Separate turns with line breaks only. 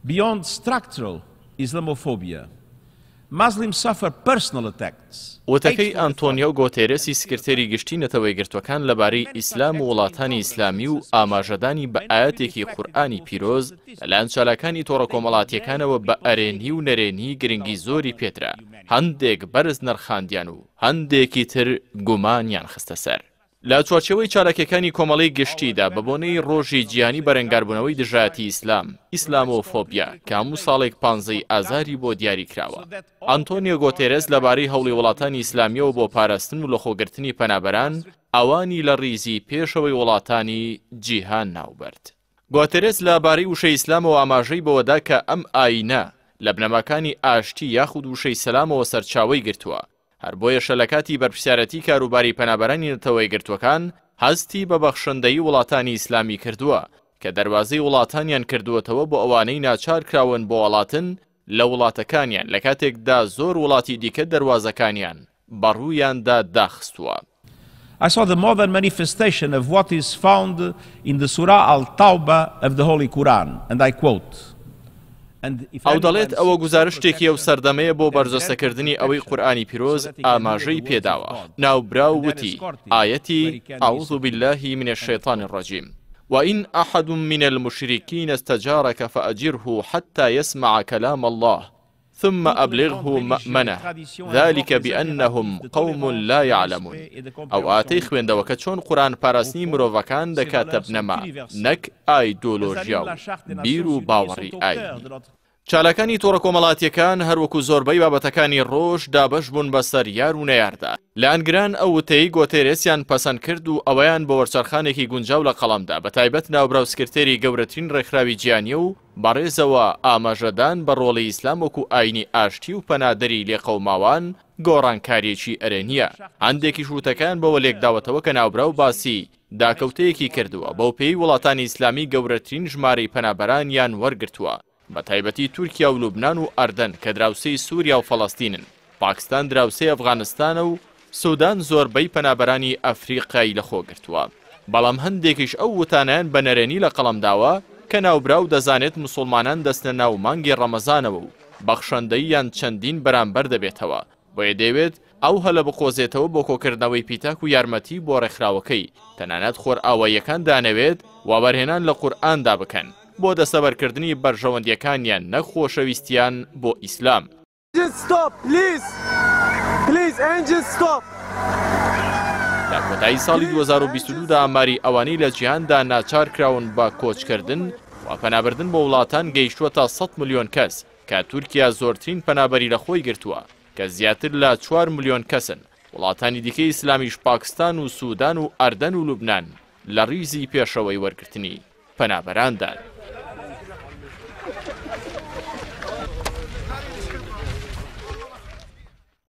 Beyond structural Islamophobia, Muslims suffer personal attacks.
وتەکەی ئانتۆنیۆ گۆتێرەسی سکرتێری گشتی نەتەوەی گرتوەکان لەبارەی ئیسلام و وڵاتانی ئیسلامی و ئاماژەدانی بە ئاەتێکی قورئانی پیرۆز لەلایەن چالاکانی تۆڕە کۆمەڵاتیەکانەوە بە ئەرێنی و نەرێنی گرنگی زۆری پێدرا، هەندێک بەرز نرخاندیان و هەندێکی تر گومانیان خستە سەر. لە چوارچێوەی چالاکیەکانی کۆمەڵەی گشتیدا بە بۆنەی ڕۆژی جیهانی بەرەنگاربوونەوەی دژایەتی ئیسلامۆفۆبیا کە هەموو ساڵێک 15 ئازاری بۆ دیاری کراوە. ئانتۆنیۆ گۆتێرەس لەبارەی هەوڵی وڵاتانی ئیسلامیەوە بۆ پاراستن و لەخۆگرتنی پەنابەران ئەوانی لە ڕیزی پێشەوەی وڵاتانی جیهان ناوبەرد. گۆتێرەس لەبارەی وشەی ئیسلامەوە ئاماژەی بەوەدا کە ئەم ئاینە لە بنەماکانی ئاشتی یاخود وشەی سەلامەوە سەرچاوەی گرتووە. هەر بۆیە شە لە کاتی بەرپرسیارەتی کاروباری پەنابەرانی نەتەوەی گرتوەکان هەستی بە بەخشندەی وڵاتانی ئیسلامی کردووە کە دەواازەی وڵاتانیان کردووەتەوە بۆ ئەوانەی ناچار کراون بۆ وڵاتن لە وڵاتەکانیان لە کاتێکدا زۆر وڵاتی دیکە دەواازەکانیان بەڕوویاندا داخستووە.
I saw the modern manifestation of what is found in the Surah Al-Tawbah of the Holy Quran, and I quote,
ئەو دەڵێت ئەوە گزارشتێکی ئەو سەردەمەیە بۆ بەرزەستەکردنی ئەوەی قورئانی پیرۆز ئاماژەی پێداوە. ناوبراو وتی ئایەتی أعوذ بالله من الشيطان الرجيم وإن أحد من المشركين استجارك فأجره حتى يسمع كلام الله ثم أبلغه مأمنه ذلك بأنهم قوم لا يعلمون. ئەو ئاتەی خوێندەوە کە چۆن قورئان پاراستنی مرۆڤەکان دەکاتە بنەما نەک ئایدۆلۆژیا و بیر و باوەڕی ئاینی. چالاکانی تۆڕە کۆمەڵاتیەکان هەروەکو زۆربەی بابەتەکانی ڕۆژ دابەش بوون بەسەر یار و نەیاردا. لە ئەنگران ئەو وتەی گۆتێرێسیان پەسەند کرد و ئەوەیان بە وەرچەرخانێکی گونجاو لە قەڵەمدا بە تایبەت ناوبراو سکرتێری گەورەترین ڕێکخراوی جیهانیە و بەڕێزەوە ئاماژەدان بە ڕۆڵی ئیسلام وەکو ئاینی ئاشتی و پەنادەری لێقەوماوان گۆڕانکاریەکی ئەرێنیە. هەندێکی شووتەکان بەوە لێکداوەتەوە کە ناوبراو باسی داکەوتەیەکی کردووە بەو پێی وڵاتانی ئیسلامی گەورەترین ژمارەی پەنابەرانیان وەرگرتووە، بە تایبەتی تورکیا و لوبنان و ئەردەن کە دراوسەی سووریا و فەڵەستینن، پاکستان دراوسەی ئەفغانستانە و سوودان زۆربەی پەنابەرانی ئەفریقای لەخۆگرتووە. بەڵام هەندێکیش ئەو وتانیان بە نەرێنی لە قەڵەمداوە کە ناوبراو دەزانێت مسلمانان دەستنە ناو مانگی ڕەمەزانەوە و بەخشەندەییان چەندین بەرامبەر دەبێتەوە، بۆیە دەیەوێت ئەو هەلە بقۆزێتەوە بۆ کۆکردنەوەی پیتاک و یارمەتی بۆ ڕێکخراوەکەی، تەنانەت خۆر ئاواییەکان دانەوێت وابەرهێنان لە قورئاندا بکەن بۆ دەسەبەرکردنی بەرژەوەندیەکانیان نەخۆشەویستیان بۆ ئیسلام. لە کۆتایی ساڵی 2022دا ئاماری ئەوانەی لە جیهاندا ناچار کراون بە کۆچکردن و پەنابردن بۆ وڵاتان گەیشتووە تا 100 ملیۆن کەس کە تورکیا زۆرترین پەنابەری لە خۆی گرتووە کە زیاتر لە 4 ملیۆن کەسن. وڵاتانی دیکەی ئیسلامیش پاکستان و سوودان و ئەردەن و لوبنان لە ڕیزی پێشەوەی وەرگرتنی پەنابەراندان.